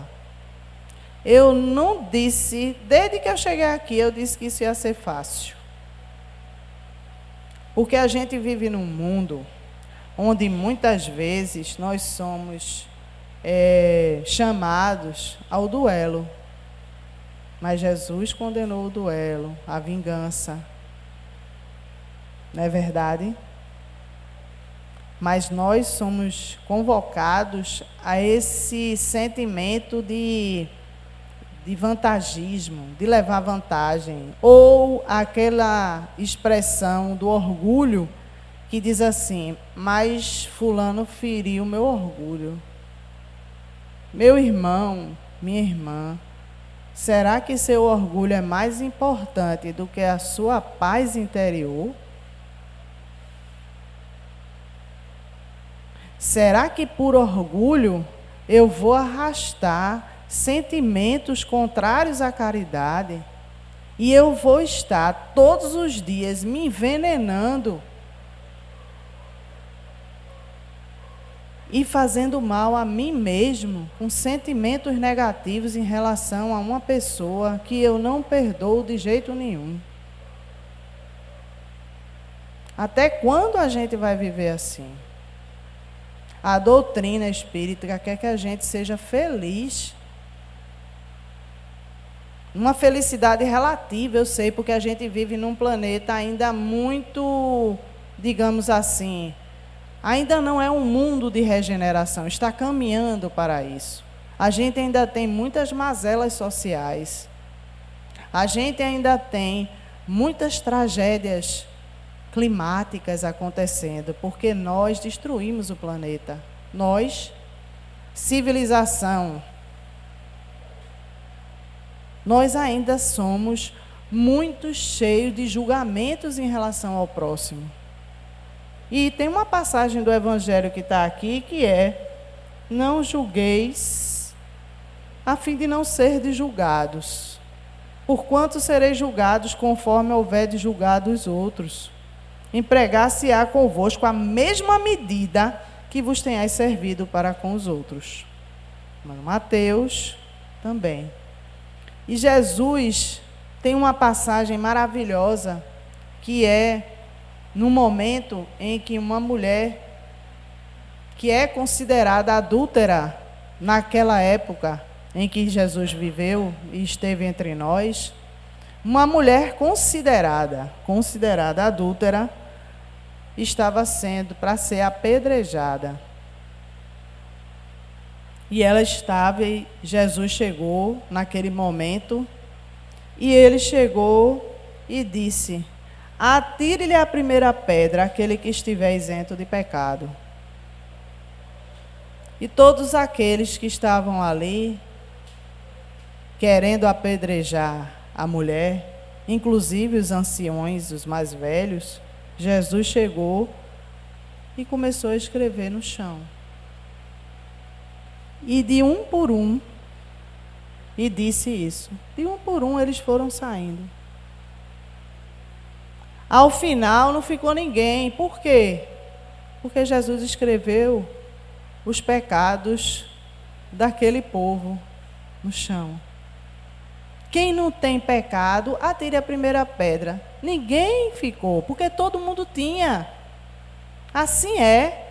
Eu não disse, desde que eu cheguei aqui, eu disse que isso ia ser fácil. Porque a gente vive num mundo onde muitas vezes nós somos chamados ao duelo. Mas Jesus condenou o duelo, a vingança. Não é verdade? Mas nós somos convocados a esse sentimento de vantagismo, de levar vantagem. Ou aquela expressão do orgulho que diz assim: mas fulano feriu meu orgulho. Meu irmão, minha irmã, será que seu orgulho é mais importante do que a sua paz interior? Será que por orgulho eu vou arrastar sentimentos contrários à caridade e eu vou estar todos os dias me envenenando e fazendo mal a mim mesmo, com sentimentos negativos em relação a uma pessoa que eu não perdoo de jeito nenhum? Até quando a gente vai viver assim? A doutrina espírita quer que a gente seja feliz. Uma felicidade relativa, eu sei, porque a gente vive num planeta ainda muito, digamos assim, ainda não é um mundo de regeneração, está caminhando para isso. A gente ainda tem muitas mazelas sociais. A gente ainda tem muitas tragédias climáticas acontecendo, porque nós destruímos o planeta. Nós, civilização, nós ainda somos muito cheios de julgamentos em relação ao próximo. E tem uma passagem do Evangelho que está aqui, que é: não julgueis, a fim de não serdes julgados, porquanto sereis julgados conforme houverdes julgado os outros. Empregar-se-á convosco a mesma medida que vos tenhais servido para com os outros. Mateus também. E Jesus tem uma passagem maravilhosa, que é no momento em que uma mulher que é considerada adúltera naquela época em que Jesus viveu e esteve entre nós, uma mulher considerada adúltera estava sendo para ser apedrejada. E ela estava, e Jesus chegou naquele momento, e ele chegou e disse: atire-lhe a primeira pedra aquele que estiver isento de pecado. E todos aqueles que estavam ali, querendo apedrejar a mulher, inclusive os anciões, os mais velhos, Jesus chegou e começou a escrever no chão. E de um por um, e disse isso, de um por um eles foram saindo. Ao final não ficou ninguém. Por quê? Porque Jesus escreveu os pecados daquele povo no chão. Quem não tem pecado, atire a primeira pedra. Ninguém ficou, porque todo mundo tinha. Assim é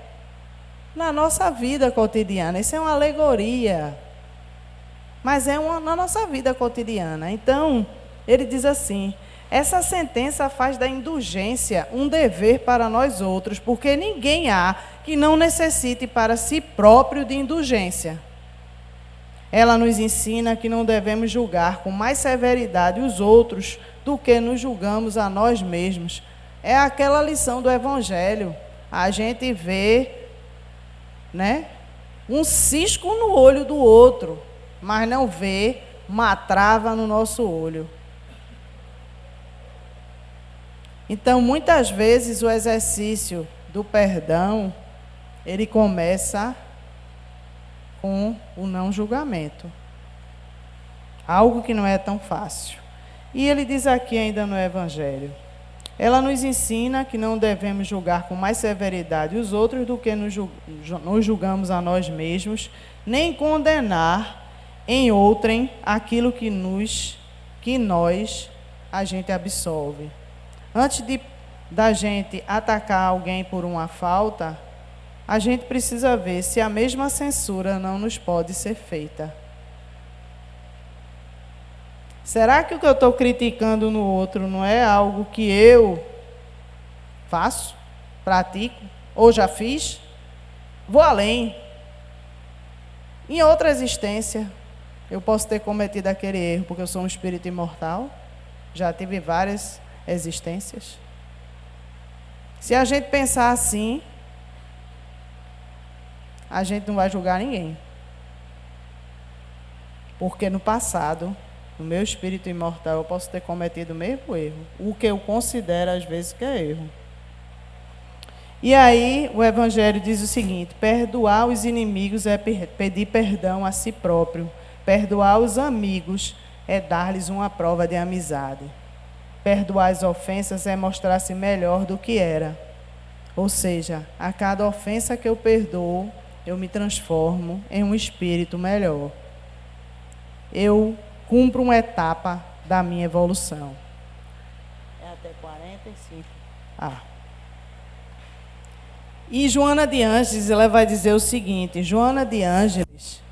na nossa vida cotidiana. Isso é uma alegoria, mas é na nossa vida cotidiana. Então, ele diz assim: essa sentença faz da indulgência um dever para nós outros, porque ninguém há que não necessite para si próprio de indulgência. Ela nos ensina que não devemos julgar com mais severidade os outros do que nos julgamos a nós mesmos. É aquela lição do Evangelho. A gente vê, né, um cisco no olho do outro, mas não vê uma trava no nosso olho. Então, muitas vezes, o exercício do perdão, ele começa com o não julgamento. Algo que não é tão fácil. E ele diz aqui ainda no Evangelho: ela nos ensina que não devemos julgar com mais severidade os outros do que nos julgamos a nós mesmos, nem condenar em outrem aquilo que nós a gente absolve. Antes da gente atacar alguém por uma falta, a gente precisa ver se a mesma censura não nos pode ser feita. Será que o que eu estou criticando no outro não é algo que eu faço, pratico, ou já fiz? Vou além. Em outra existência, eu posso ter cometido aquele erro, porque eu sou um espírito imortal. Já tive várias existências. Se a gente pensar assim, a gente não vai julgar ninguém. Porque no passado, no meu espírito imortal, eu posso ter cometido o mesmo erro. O que eu considero, às vezes, que é erro. E aí, o Evangelho diz o seguinte: perdoar os inimigos é pedir perdão a si próprio. Perdoar os amigos é dar-lhes uma prova de amizade. Perdoar as ofensas é mostrar-se melhor do que era. Ou seja, a cada ofensa que eu perdoo, eu me transformo em um espírito melhor. Eu cumpro uma etapa da minha evolução. É até 45. E Joana de Ângeles, ela vai dizer o seguinte: Joana de Ângeles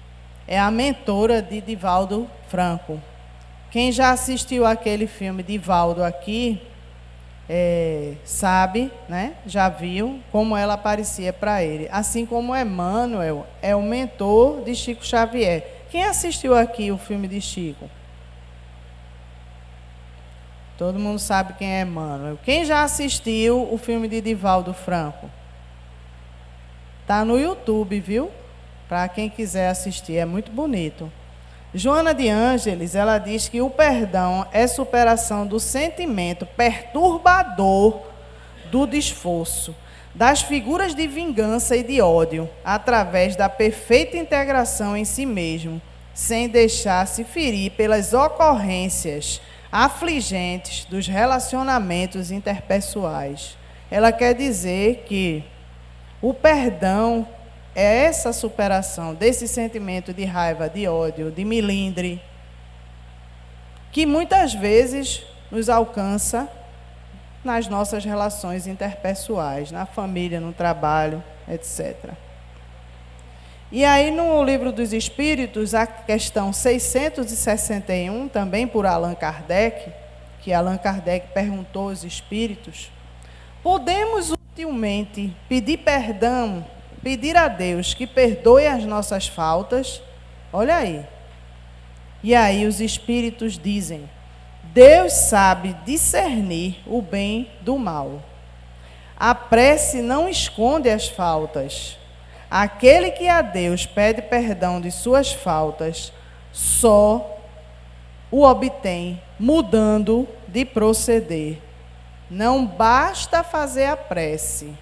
é a mentora de Divaldo Franco. Quem já assistiu aquele filme Divaldo aqui, sabe, né? Já viu como ela aparecia para ele. Assim como Emmanuel é o mentor de Chico Xavier. Quem assistiu aqui o filme de Chico? Todo mundo sabe quem é Emmanuel. Quem já assistiu o filme de Divaldo Franco? Está no YouTube, viu? Para quem quiser assistir, é muito bonito. Joana de Ângeles, ela diz que o perdão é superação do sentimento perturbador do desforço, das figuras de vingança e de ódio, através da perfeita integração em si mesmo, sem deixar-se ferir pelas ocorrências afligentes dos relacionamentos interpessoais. Ela quer dizer que o perdão é essa superação desse sentimento de raiva, de ódio, de melindre, que muitas vezes nos alcança nas nossas relações interpessoais, na família, no trabalho, etc. E aí, no Livro dos Espíritos, a questão 661, também por Allan Kardec, que Allan Kardec perguntou aos espíritos: podemos utilmente pedir perdão, pedir a Deus que perdoe as nossas faltas? Olha aí. E aí os espíritos dizem: Deus sabe discernir o bem do mal. A prece não esconde as faltas. Aquele que a Deus pede perdão de suas faltas, só o obtém mudando de proceder. Não basta fazer a prece.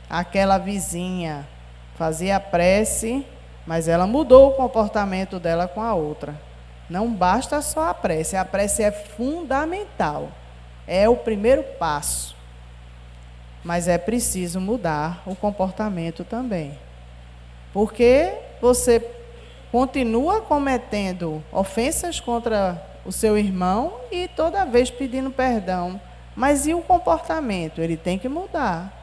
Aquela vizinha fazia a prece mas ela mudou o comportamento dela com a outra. Não basta só a prece é fundamental, é o primeiro passo, mas é preciso mudar o comportamento também, porque você continua cometendo ofensas contra o seu irmão e toda vez pedindo perdão, mas e o comportamento? Ele tem que mudar.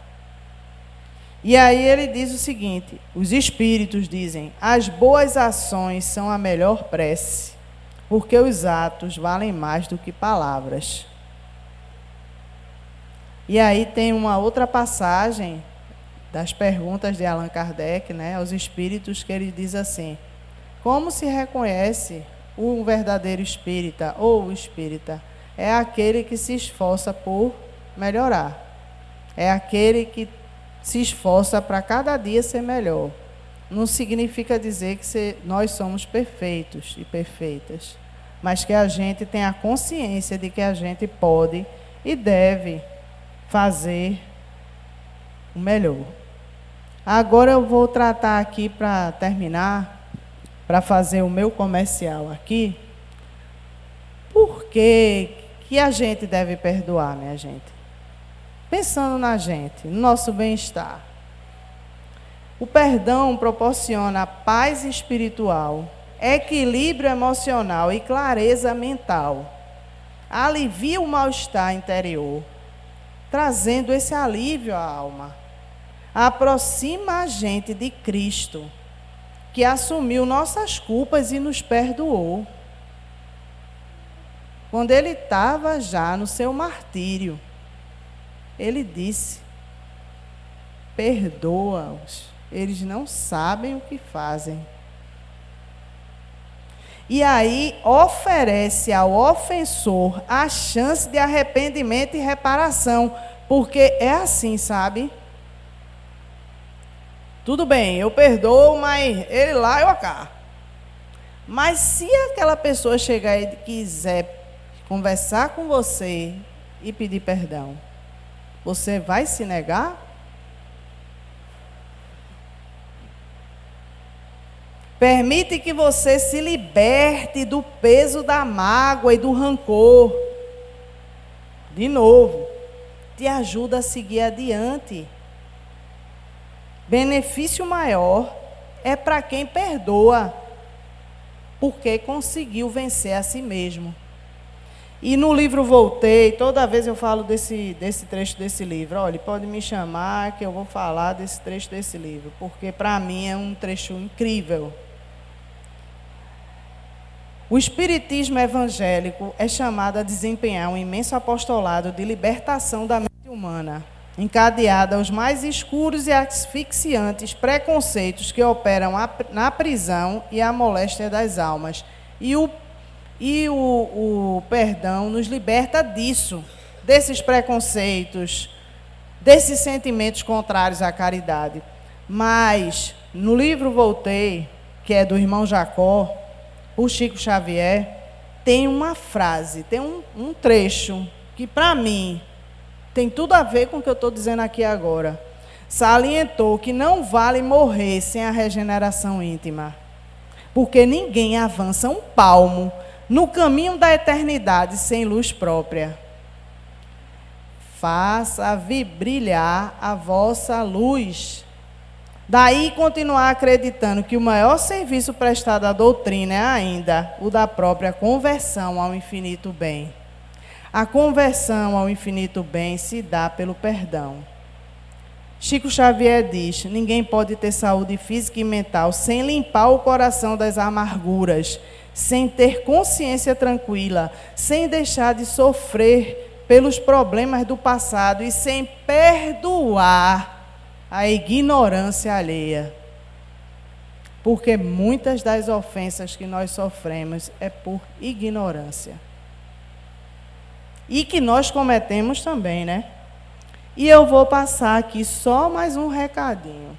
E aí ele diz o seguinte, os espíritos dizem, as boas ações são a melhor prece, porque os atos valem mais do que palavras. E aí tem uma outra passagem das perguntas de Allan Kardec, né, aos espíritos, que ele diz assim, como se reconhece o verdadeiro espírita ou o espírita? É aquele que se esforça por melhorar, é aquele que se esforça para cada dia ser melhor. Não significa dizer que nós somos perfeitos e perfeitas, mas que a gente tem a consciência de que a gente pode e deve fazer o melhor. Agora eu vou tratar aqui, para terminar, para fazer o meu comercial aqui, por que a gente deve perdoar, minha gente? Pensando na gente, no nosso bem-estar. O perdão proporciona paz espiritual, equilíbrio emocional e clareza mental. Alivia o mal-estar interior, trazendo esse alívio à alma. Aproxima a gente de Cristo, que assumiu nossas culpas e nos perdoou. Quando ele estava já no seu martírio, ele disse, perdoa-os, eles não sabem o que fazem. E aí oferece ao ofensor a chance de arrependimento e reparação, porque é assim, sabe? Tudo bem, eu perdoo, mas ele lá, eu cá. Mas se aquela pessoa chegar e quiser conversar com você e pedir perdão, você vai se negar? Permite que você se liberte do peso da mágoa e do rancor. De novo, te ajuda a seguir adiante. Benefício maior é para quem perdoa, porque conseguiu vencer a si mesmo. E no livro Voltei, toda vez eu falo desse trecho desse livro. Olha, pode me chamar que eu vou falar desse trecho desse livro, porque para mim é um trecho incrível. O espiritismo evangélico é chamado a desempenhar um imenso apostolado de libertação da mente humana, encadeada aos mais escuros e asfixiantes preconceitos que operam na prisão e a moléstia das almas. E o perdão nos liberta disso, desses preconceitos, desses sentimentos contrários à caridade. Mas, no livro Voltei, que é do irmão Jacó, o Chico Xavier, tem uma frase, tem um trecho que, para mim, tem tudo a ver com o que eu estou dizendo aqui agora. Salientou que não vale morrer sem a regeneração íntima, porque ninguém avança um palmo no caminho da eternidade sem luz própria. Faça brilhar a vossa luz. Daí continuar acreditando que o maior serviço prestado à doutrina é ainda o da própria conversão ao infinito bem. A conversão ao infinito bem se dá pelo perdão. Chico Xavier diz, ninguém pode ter saúde física e mental sem limpar o coração das amarguras, sem ter consciência tranquila, sem deixar de sofrer pelos problemas do passado e sem perdoar a ignorância alheia. Porque muitas das ofensas que nós sofremos é por ignorância. E que nós cometemos também, né? E eu vou passar aqui só mais um recadinho,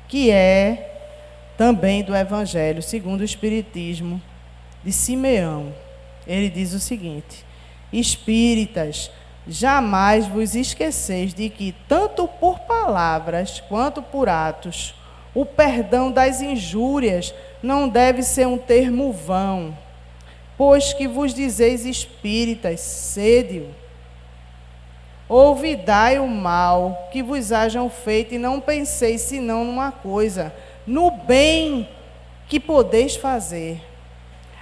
que é também do Evangelho segundo o Espiritismo, de Simeão. Ele diz o seguinte: espíritas, jamais vos esqueceis de que, tanto por palavras quanto por atos, O perdão das injúrias não deve ser um termo vão, pois que vos dizeis espíritas, sede-o. Ouvidai o mal que vos hajam feito e não penseis senão numa coisa, no bem que podeis fazer.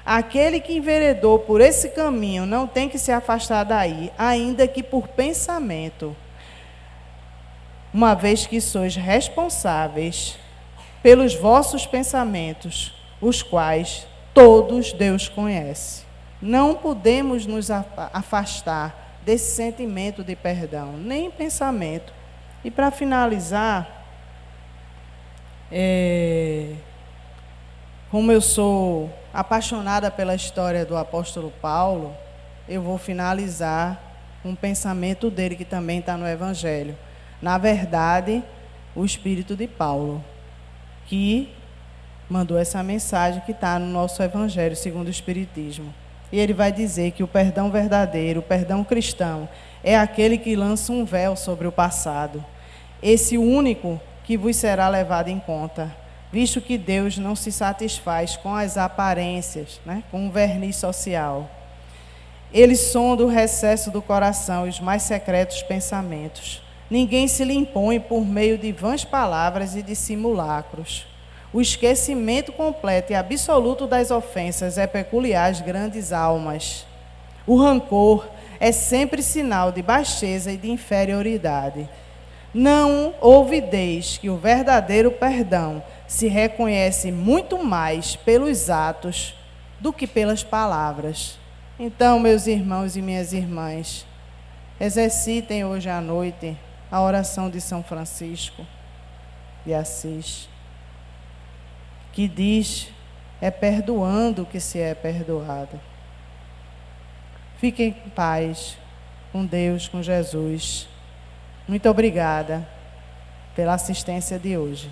Aquele que enveredou por esse caminho não tem que se afastar daí, ainda que por pensamento, uma vez que sois responsáveis pelos vossos pensamentos, os quais todos Deus conhece. Não podemos nos afastar desse sentimento de perdão, nem pensamento. E para finalizar, como eu sou apaixonada pela história do apóstolo Paulo, eu vou finalizar um pensamento dele que também está no Evangelho. Na verdade, o Espírito de Paulo, que mandou essa mensagem que está no nosso Evangelho segundo o Espiritismo. E ele vai dizer que o perdão verdadeiro, o perdão cristão, é aquele que lança um véu sobre o passado. Esse único que vos será levado em conta, visto que Deus não se satisfaz com as aparências, com o verniz social. Ele sonda o recesso do coração e os mais secretos pensamentos. Ninguém se lhe impõe por meio de vãs palavras e de simulacros. O esquecimento completo e absoluto das ofensas é peculiar às grandes almas. O rancor é sempre sinal de baixeza e de inferioridade. Não ouvideis que o verdadeiro perdão se reconhece muito mais pelos atos do que pelas palavras. Então, meus irmãos e minhas irmãs, exercitem hoje à noite a oração de São Francisco de Assis, que diz, é perdoando que se é perdoado. Fiquem em paz, com Deus, com Jesus. Muito obrigada pela assistência de hoje.